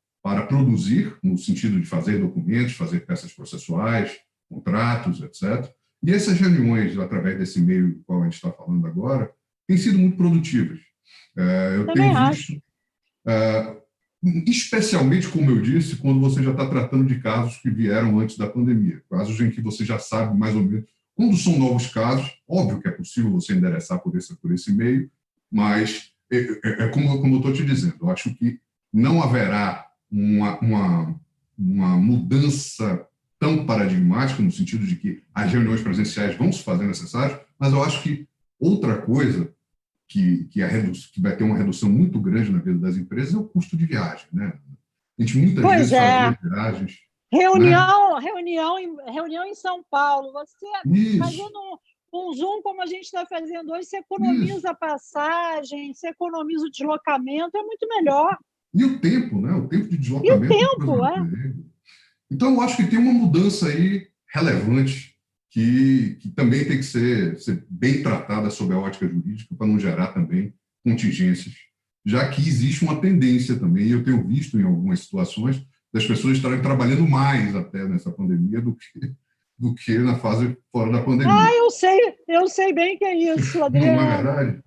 produzir, no sentido de fazer documentos, fazer peças processuais, contratos, etc. E essas reuniões, através desse meio do qual a gente está falando agora, têm sido muito produtivas. Eu tenho visto, especialmente, como eu disse, quando você já está tratando de casos que vieram antes da pandemia, casos em que você já sabe mais ou menos. Quando são novos casos, óbvio que é possível você endereçar por esse meio, mas como eu estou te dizendo, eu acho que não haverá uma mudança tão paradigmática, no sentido de que as reuniões presenciais vão se fazer necessárias, mas eu acho que outra coisa que vai ter uma redução muito grande na vida das empresas é o custo de viagem, né? A gente muitas vezes fazia viagens... Reunião em São Paulo. Você fazendo um Zoom, como a gente está fazendo hoje, você economiza a passagem, você economiza o deslocamento, é muito melhor. E o tempo, né? O tempo de deslocamento. E o tempo, Então, eu acho que tem uma mudança aí relevante que também tem que ser bem tratada sob a ótica jurídica para não gerar também contingências, já que existe uma tendência também, e eu tenho visto em algumas situações, das pessoas estarem trabalhando mais até nessa pandemia do que na fase fora da pandemia. Eu sei bem que é isso, Não é Adriano. verdade?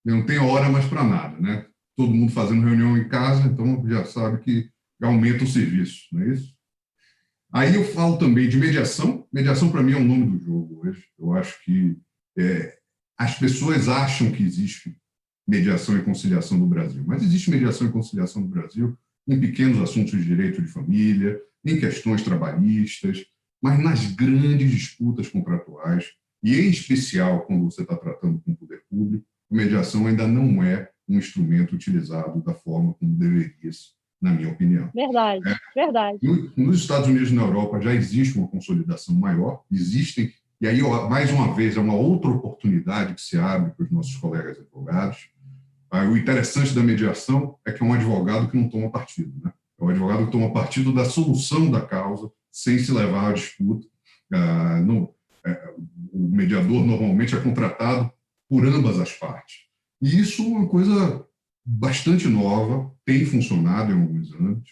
Não tem hora mais para nada, né? Todo mundo fazendo reunião em casa, então já sabe que aumenta o serviço, não é isso? Aí eu falo também de mediação. Mediação, para mim, é o nome do jogo hoje. Eu acho que as pessoas acham que existe mediação e conciliação no Brasil, mas existe mediação e conciliação no Brasil em pequenos assuntos de direito de família, em questões trabalhistas, mas nas grandes disputas contratuais, e em especial quando você está tratando com o poder público, a mediação ainda não é um instrumento utilizado da forma como deveria ser, na minha opinião. Verdade, verdade. Nos Estados Unidos e na Europa já existe uma consolidação maior, existem, e aí, mais uma vez, é uma outra oportunidade que se abre para os nossos colegas advogados. O interessante da mediação é que é um advogado que não toma partido, né? É um advogado que toma partido da solução da causa, sem se levar à disputa. O mediador normalmente é contratado por ambas as partes. E isso é uma coisa bastante nova, tem funcionado em alguns anos,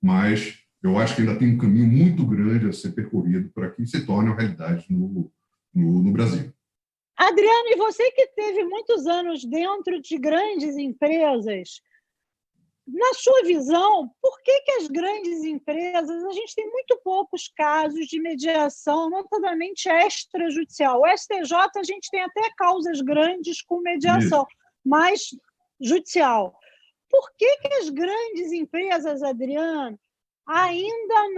mas eu acho que ainda tem um caminho muito grande a ser percorrido para que se torne uma realidade no Brasil. Adriano, e você que teve muitos anos dentro de grandes empresas, na sua visão, por que as grandes empresas, a gente tem muito poucos casos de mediação, notadamente extrajudicial? O STJ, a gente tem até causas grandes com mediação, mas judicial. Por que as grandes empresas, Adriano, ainda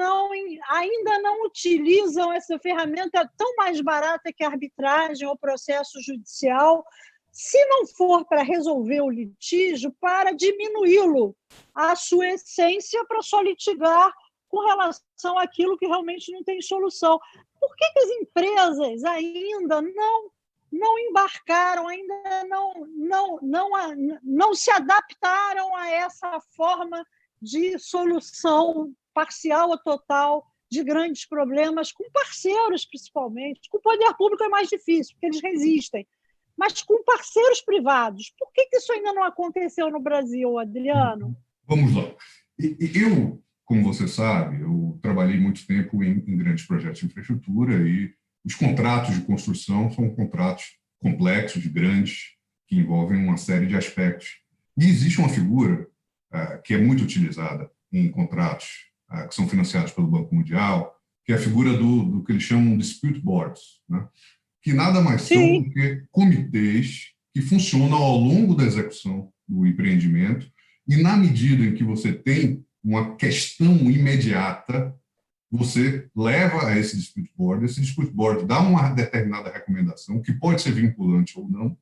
não utilizam essa ferramenta tão mais barata que a arbitragem ou processo judicial, se não for para resolver o litígio, para diminuí-lo, a sua essência, para só litigar com relação àquilo que realmente não tem solução? Por que as empresas ainda não embarcaram, ainda não se adaptaram a essa forma de solução parcial ou total de grandes problemas, com parceiros, principalmente? Com o poder público é mais difícil, porque eles resistem, mas com parceiros privados. Por que isso ainda não aconteceu no Brasil, Adriano? Vamos lá. Eu, como você sabe, eu trabalhei muito tempo em grandes projetos de infraestrutura e os contratos de construção são contratos complexos, grandes, que envolvem uma série de aspectos. E existe uma figura que é muito utilizada em contratos que são financiados pelo Banco Mundial, que é a figura do que eles chamam de dispute boards, né? Que nada mais são do que comitês que funcionam ao longo da execução do empreendimento e, na medida em que você tem uma questão imediata, você leva a esse dispute board dá uma determinada recomendação, que pode ser vinculante ou não,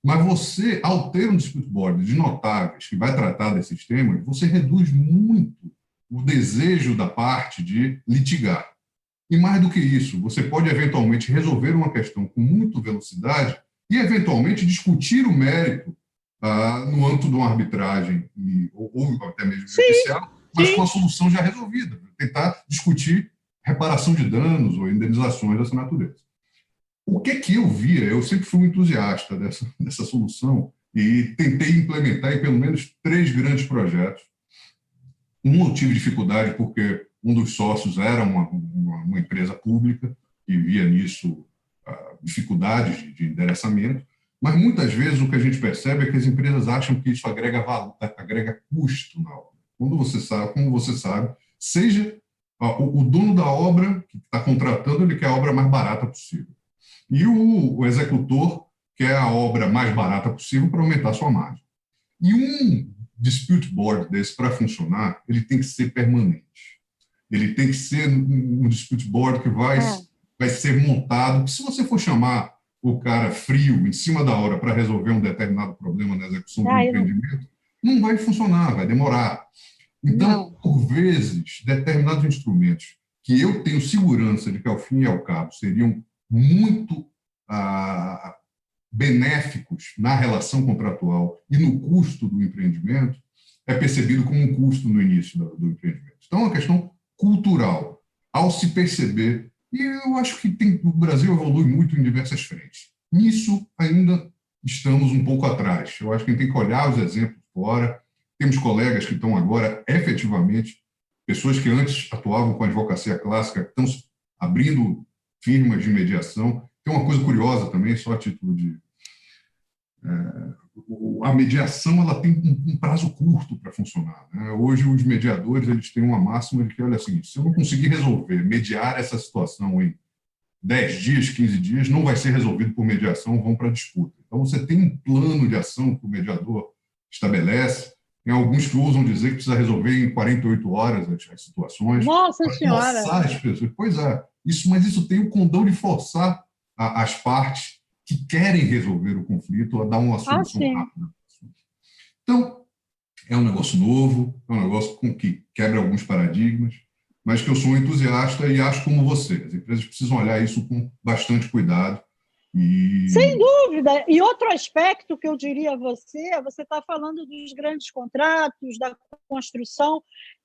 mas você, ao ter um dispute board de notáveis que vai tratar desses temas, você reduz muito o desejo da parte de litigar. E mais do que isso, você pode eventualmente resolver uma questão com muita velocidade e eventualmente discutir o mérito no âmbito de uma arbitragem ou até mesmo judicial, mas com a solução já resolvida, tentar discutir reparação de danos ou indenizações dessa natureza. O que eu via, eu sempre fui um entusiasta dessa solução e tentei implementar em pelo menos 3 grandes projetos. Eu tive dificuldade porque um dos sócios era uma empresa pública e via nisso dificuldades de endereçamento, mas muitas vezes o que a gente percebe é que as empresas acham que isso agrega custo na obra. Como você sabe, seja o dono da obra que está contratando, ele quer a obra mais barata possível. E o executor quer a obra mais barata possível para aumentar a sua margem. E um dispute board desse, para funcionar, ele tem que ser permanente. Ele tem que ser um dispute board que vai ser montado, que se você for chamar o cara frio, em cima da hora, para resolver um determinado problema na execução do empreendimento, não vai funcionar, vai demorar. Então, por vezes, determinados instrumentos que eu tenho segurança de que, ao fim e ao cabo, seriam muito benéficos na relação contratual e no custo do empreendimento, é percebido como um custo no início do empreendimento. Então, é uma questão cultural. Ao se perceber E eu acho que o Brasil evolui muito em diversas frentes. Nisso, ainda estamos um pouco atrás. Eu acho que a gente tem que olhar os exemplos fora. Temos colegas que estão agora, efetivamente, pessoas que antes atuavam com a advocacia clássica, que estão abrindo firmas de mediação. Tem uma coisa curiosa também, só a título de... a mediação ela tem um prazo curto para funcionar, né? Hoje, os mediadores eles têm uma máxima de que, olha assim, se eu não conseguir resolver, mediar essa situação em 10 dias, 15 dias, não vai ser resolvido por mediação, vão para a disputa. Então, você tem um plano de ação que o mediador estabelece. Tem alguns que ousam dizer que precisa resolver em 48 horas as situações. Nossa Para Senhora! forçar as pessoas. Pois é, mas isso tem o condão de forçar as partes que querem resolver o conflito a dar uma solução Sim. rápida. Então, é um negócio novo, é um negócio que quebra alguns paradigmas, mas que eu sou um entusiasta e acho como você. As empresas precisam olhar isso com bastante cuidado. Sem dúvida. E outro aspecto que eu diria a você está falando dos grandes contratos, da construção,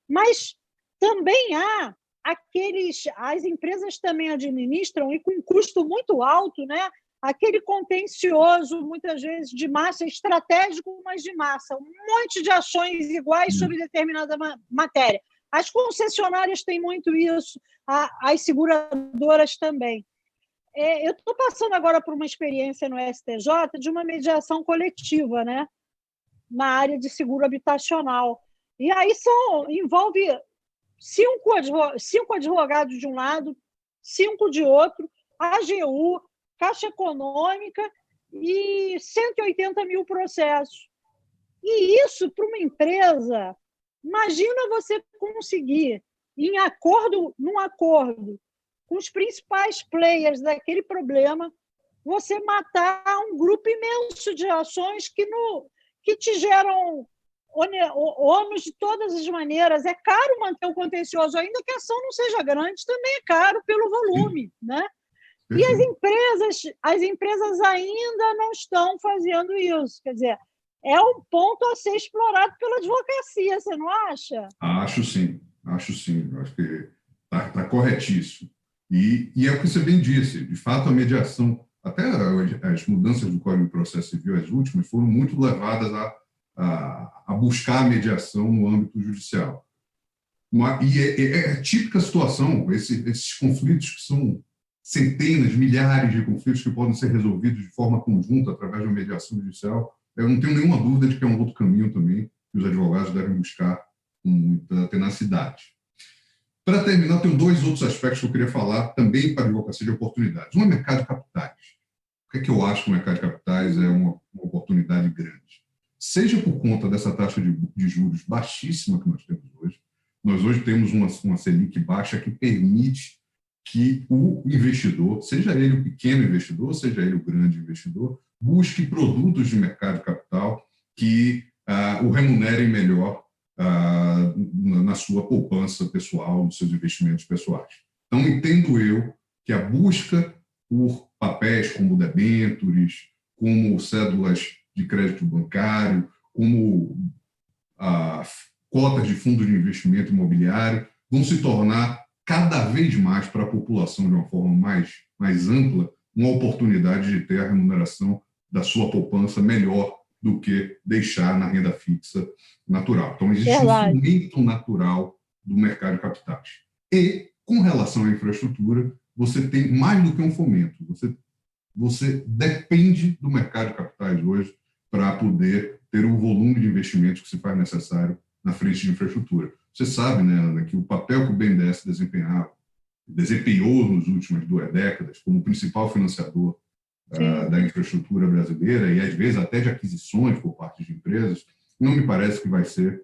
mas também há as empresas também administram, e com custo muito alto, né? Aquele contencioso, muitas vezes, de massa, estratégico, mas de massa. Um monte de ações iguais sobre determinada matéria. As concessionárias têm muito isso, as seguradoras também. Eu estou passando agora por uma experiência no STJ de uma mediação coletiva, né? Na área de seguro habitacional. E aí envolve cinco advogados de um lado, 5 de outro, AGU, Caixa Econômica e 180 mil processos. E isso, para uma empresa, imagina você conseguir, num acordo, com os principais players daquele problema, você matar um grupo imenso de ações que te geram ônus de todas as maneiras. É caro manter o contencioso, ainda que a ação não seja grande, também é caro pelo volume, né? E as empresas ainda não estão fazendo isso. Quer dizer, é um ponto a ser explorado pela advocacia, você não acha? Acho sim. Acho que está corretíssimo. E é o que você bem disse, de fato, a mediação, até as mudanças do Código de Processo Civil, as últimas, foram muito levadas a buscar a mediação no âmbito judicial. É típica situação, esses conflitos que são centenas, milhares de conflitos que podem ser resolvidos de forma conjunta através de uma mediação judicial. Eu não tenho nenhuma dúvida de que é um outro caminho também que os advogados devem buscar com muita tenacidade. Para terminar, tenho 2 outros aspectos que eu queria falar também para a advocacia de oportunidades. Um é o mercado de capitais. O que eu acho que o mercado de capitais é uma oportunidade grande? Seja por conta dessa taxa de juros baixíssima que nós temos hoje. Nós hoje temos uma Selic baixa que permite que o investidor, seja ele o pequeno investidor, seja ele o grande investidor, busque produtos de mercado de capital que o remunerem melhor na sua poupança pessoal, nos seus investimentos pessoais. Então, entendo eu que a busca por papéis como debêntures, como cédulas de crédito bancário, como cotas de fundos de investimento imobiliário, vão se tornar cada vez mais para a população, de uma forma mais ampla, uma oportunidade de ter a remuneração da sua poupança melhor do que deixar na renda fixa natural. Então, existe um fomento natural do mercado de capitais. E, com relação à infraestrutura, você tem mais do que um fomento. Você depende do mercado de capitais hoje para poder ter o volume de investimentos que se faz necessário na frente de infraestrutura. Você sabe, né, Ana, que o papel que o BNDES desempenhou nas últimas 2 décadas como principal financiador da infraestrutura brasileira e, às vezes, até de aquisições por parte de empresas, não me parece que vai se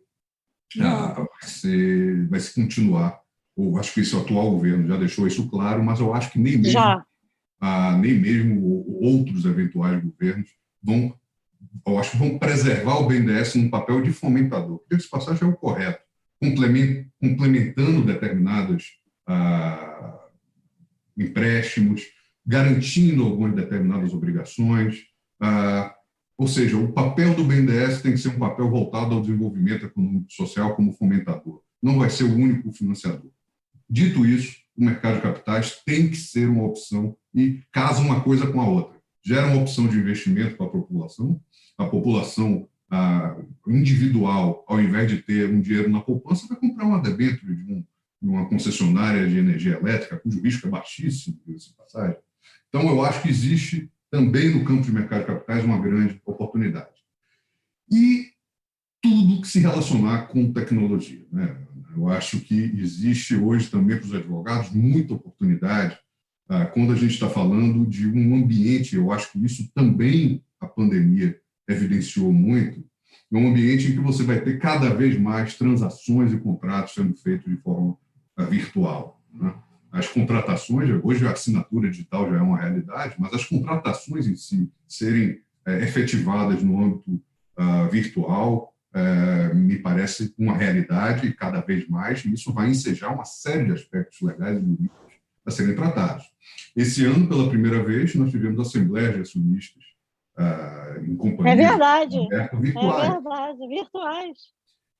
continuar. Ou acho que esse atual governo já deixou isso claro, mas eu acho que nem mesmo outros eventuais governos vão preservar o BNDES num papel de fomentador. Porque esse passagem é o correto, complementando determinados empréstimos, garantindo algumas determinadas obrigações. Ou seja, o papel do BNDES tem que ser um papel voltado ao desenvolvimento econômico e social como fomentador. Não vai ser o único financiador. Dito isso, o mercado de capitais tem que ser uma opção e casa uma coisa com a outra. Gera uma opção de investimento para a população individual, ao invés de ter um dinheiro na poupança, vai comprar uma debênture de uma concessionária de energia elétrica, cujo risco é baixíssimo, diga-se de passagem. Então, eu acho que existe também no campo de mercado de capitais uma grande oportunidade. E tudo que se relacionar com tecnologia, né? Eu acho que existe hoje também para os advogados muita oportunidade quando a gente está falando de um ambiente, eu acho que isso também a pandemia evidenciou muito, é um ambiente em que você vai ter cada vez mais transações e contratos sendo feitos de forma virtual, né? As contratações, hoje a assinatura digital já é uma realidade, mas as contratações em si serem efetivadas no âmbito virtual me parece uma realidade cada vez mais, e isso vai ensejar uma série de aspectos legais e jurídicos a serem tratados. Esse ano, pela primeira vez, nós tivemos assembleias de acionistas em companhias virtuais. É verdade, virtuais.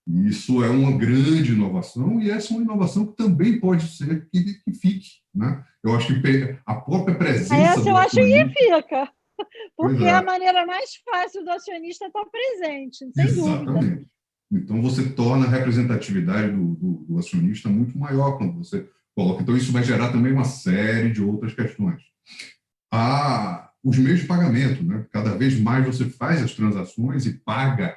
Isso é uma grande inovação, e essa é uma inovação que também pode ser que fique, né? Eu acho que a própria presença essa eu do acho que acionista... fica, porque é a maneira mais fácil do acionista estar presente, sem dúvida. Exatamente. Então, você torna a representatividade do acionista muito maior quando você coloca. Então, isso vai gerar também uma série de outras questões. Os meios de pagamento, né? Cada vez mais você faz as transações e paga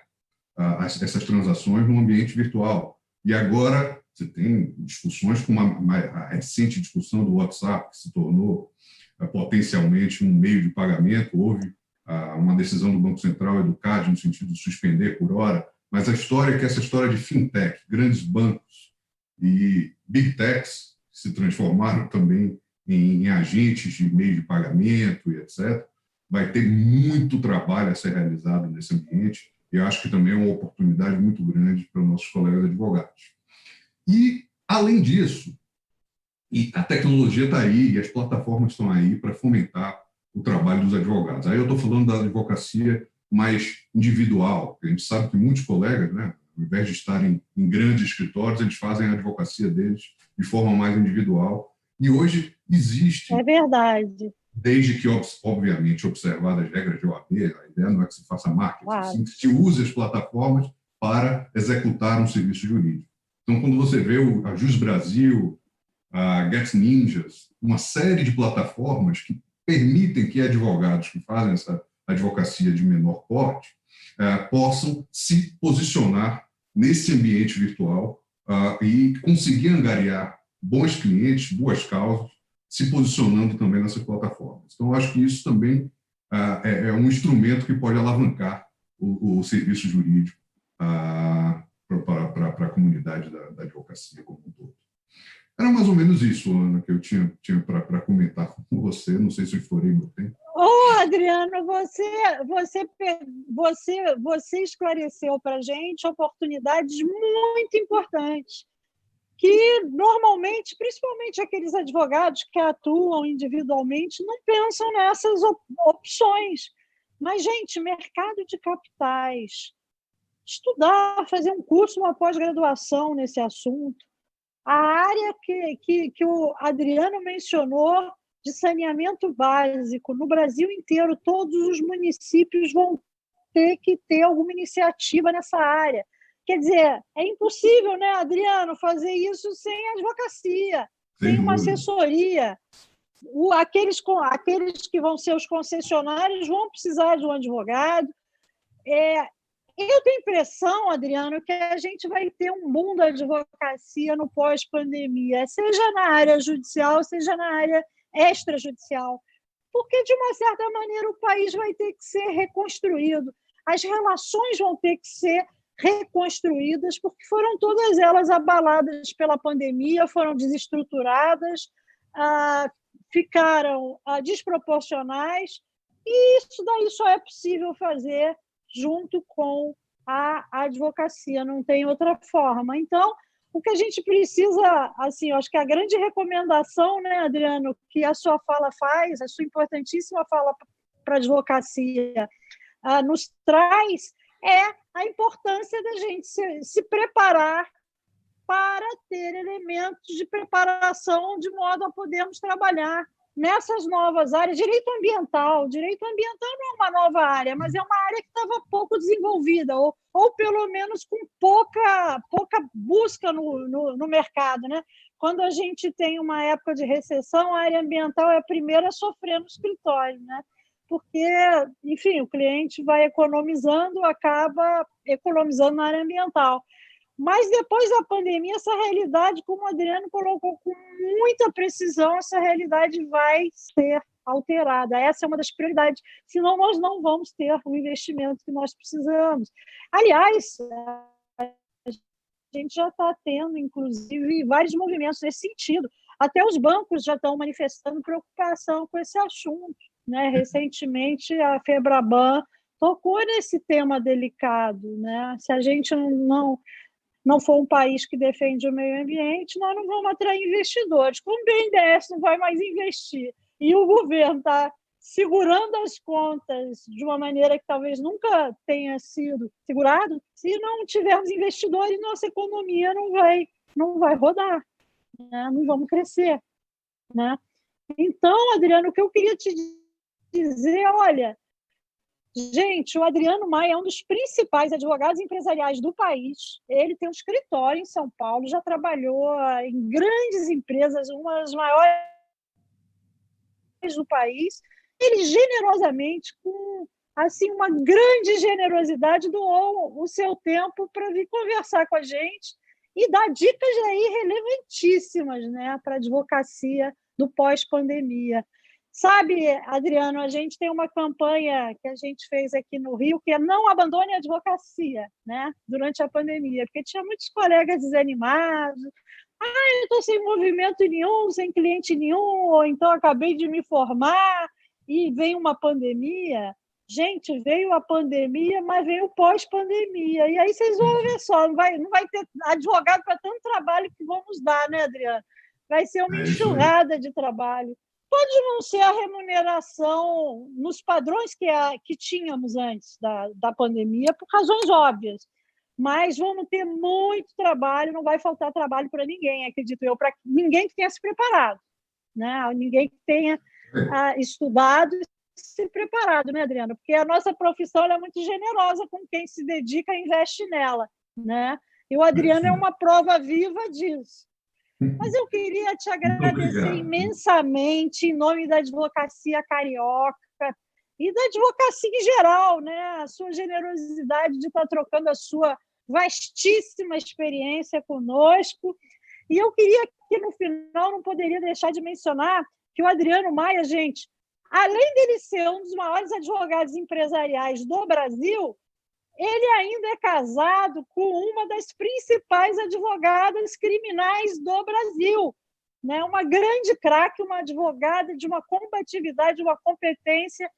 essas transações no ambiente virtual. E agora você tem discussões como a recente discussão do WhatsApp, que se tornou potencialmente um meio de pagamento. Houve uma decisão do Banco Central e do CAD no sentido de suspender por hora, mas a história é que essa história de fintech, grandes bancos e big techs se transformaram também em agentes de meio de pagamento e etc., vai ter muito trabalho a ser realizado nesse ambiente, e acho que também é uma oportunidade muito grande para os nossos colegas advogados. E, além disso, a tecnologia está aí, e as plataformas estão aí para fomentar o trabalho dos advogados. Aí eu estou falando da advocacia mais individual, porque a gente sabe que muitos colegas, né, ao invés de estarem em grandes escritórios, eles fazem a advocacia deles de forma mais individual. E hoje existe... É verdade. Desde que, obviamente, observadas as regras de OAB, a ideia não é que se faça marketing, Claro. sim que se use as plataformas para executar um serviço jurídico. Então, quando você vê a Jus Brasil, a Get Ninjas, uma série de plataformas que permitem que advogados que fazem essa advocacia de menor porte possam se posicionar nesse ambiente virtual e conseguir angariar bons clientes, boas causas, se posicionando também nessas plataformas. Então, eu acho que isso também é um instrumento que pode alavancar o serviço jurídico para a comunidade da advocacia como um todo. Era mais ou menos isso, Ana, que eu tinha para comentar com você. Não sei se eu estourei meu tempo. Adriano, você esclareceu para a gente oportunidades muito importantes que, normalmente, principalmente aqueles advogados que atuam individualmente, não pensam nessas opções. Mas, gente, mercado de capitais, estudar, fazer um curso, uma pós-graduação nesse assunto. A área que o Adriano mencionou de saneamento básico, no Brasil inteiro, todos os municípios vão ter que ter alguma iniciativa nessa área. Quer dizer, é impossível, né, Adriano, fazer isso sem advocacia, sem uma assessoria. Aqueles que vão ser os concessionários vão precisar de um advogado. Eu tenho a impressão, Adriano, que a gente vai ter um boom da advocacia no pós-pandemia, seja na área judicial, seja na área extrajudicial, porque, de uma certa maneira, o país vai ter que ser reconstruído, as relações vão ter que ser reconstruídas, porque foram todas elas abaladas pela pandemia, foram desestruturadas, ficaram desproporcionais, e isso daí só é possível fazer junto com a advocacia, não tem outra forma. Então, o que a gente precisa, assim, eu acho que a grande recomendação, né, Adriano, que a sua fala faz, a sua importantíssima fala para a advocacia nos traz, é a importância da gente se preparar para ter elementos de preparação de modo a podermos trabalhar nessas novas áreas. Direito ambiental não é uma nova área, mas é uma área que estava pouco desenvolvida, ou pelo menos com pouca busca no mercado, né? Quando a gente tem uma época de recessão, a área ambiental é a primeira a sofrer no escritório, né? Porque, enfim, o cliente vai economizando, acaba economizando na área ambiental. Mas depois da pandemia, essa realidade, como o Adriano colocou com muita precisão, essa realidade vai ser alterada. Essa é uma das prioridades, senão nós não vamos ter o investimento que nós precisamos. Aliás, a gente já está tendo, inclusive, vários movimentos nesse sentido. Até os bancos já estão manifestando preocupação com esse assunto, né? Recentemente, a Febraban tocou nesse tema delicado, né? Se a gente não for um país que defende o meio ambiente, nós não vamos atrair investidores. Como o BNDES não vai mais investir e o governo está segurando as contas de uma maneira que talvez nunca tenha sido segurado, se não tivermos investidores, nossa economia não vai rodar, né? Não vamos crescer, né? Então, Adriano, o que eu queria te dizer, olha, gente, o Adriano Maia é um dos principais advogados empresariais do país. Ele tem um escritório em São Paulo, já trabalhou em grandes empresas, uma das maiores do país. Ele generosamente, com assim uma grande generosidade, doou o seu tempo para vir conversar com a gente e dar dicas aí relevantíssimas, né, para a advocacia do pós-pandemia. Sabe, Adriano, a gente tem uma campanha que a gente fez aqui no Rio, que é não abandone a advocacia, né, durante a pandemia, porque tinha muitos colegas desanimados. Eu estou sem movimento nenhum, sem cliente nenhum, ou então acabei de me formar e vem uma pandemia. Gente, veio a pandemia, mas veio pós-pandemia. E aí vocês vão ver só, não vai ter advogado para tanto trabalho que vamos dar, né, Adriano? Vai ser uma enxurrada de trabalho. Pode não ser a remuneração nos padrões que tínhamos antes da pandemia, por razões óbvias, mas vamos ter muito trabalho, não vai faltar trabalho para ninguém, acredito eu, para ninguém que tenha se preparado, né? Ninguém que tenha estudado e se preparado, né, Adriana? Porque a nossa profissão é muito generosa com quem se dedica e investe nela, né? E o Adriano é uma prova viva disso. Mas eu queria te agradecer imensamente em nome da advocacia carioca e da advocacia em geral, né? A sua generosidade de estar trocando a sua vastíssima experiência conosco. E eu queria que, no final, não poderia deixar de mencionar que o Adriano Maia, gente, além dele ser um dos maiores advogados empresariais do Brasil, ele ainda é casado com uma das principais advogadas criminais do Brasil, né? Uma grande craque, uma advogada de uma combatividade, uma competência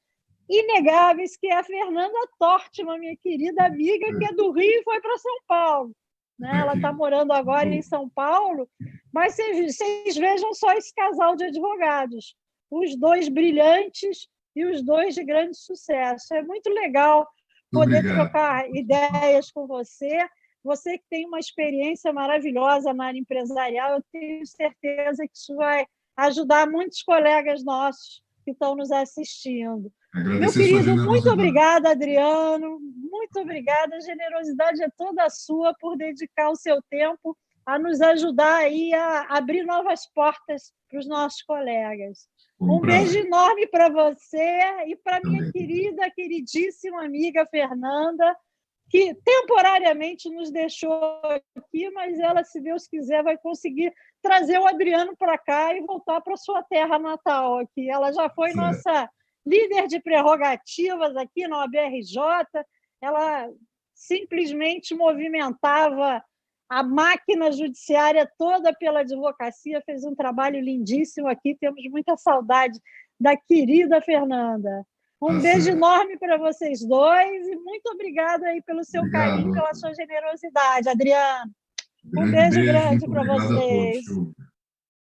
inegáveis, que é a Fernanda Tortman, minha querida amiga, que é do Rio e foi para São Paulo, né? Ela está morando agora em São Paulo, mas vocês vejam só esse casal de advogados, os dois brilhantes e os dois de grande sucesso. É muito legal poder trocar ideias com você. Você que tem uma experiência maravilhosa na área empresarial, eu tenho certeza que isso vai ajudar muitos colegas nossos que estão nos assistindo. Meu querido, muito obrigada, Adriano. Muito obrigada. A generosidade é toda sua por dedicar o seu tempo a nos ajudar aí a abrir novas portas para os nossos colegas. Um beijo enorme para você e para minha querida, queridíssima amiga Fernanda, que temporariamente nos deixou aqui, mas ela, se Deus quiser, vai conseguir trazer o Adriano para cá e voltar para sua terra natal aqui. Ela já foi nossa líder de prerrogativas aqui na OAB-RJ, ela simplesmente movimentava a máquina judiciária toda pela advocacia, fez um trabalho lindíssimo aqui, temos muita saudade da querida Fernanda. Um beijo enorme para vocês dois e muito obrigada aí pelo seu carinho, pela sua generosidade, Adriano. Um beijo grande para vocês.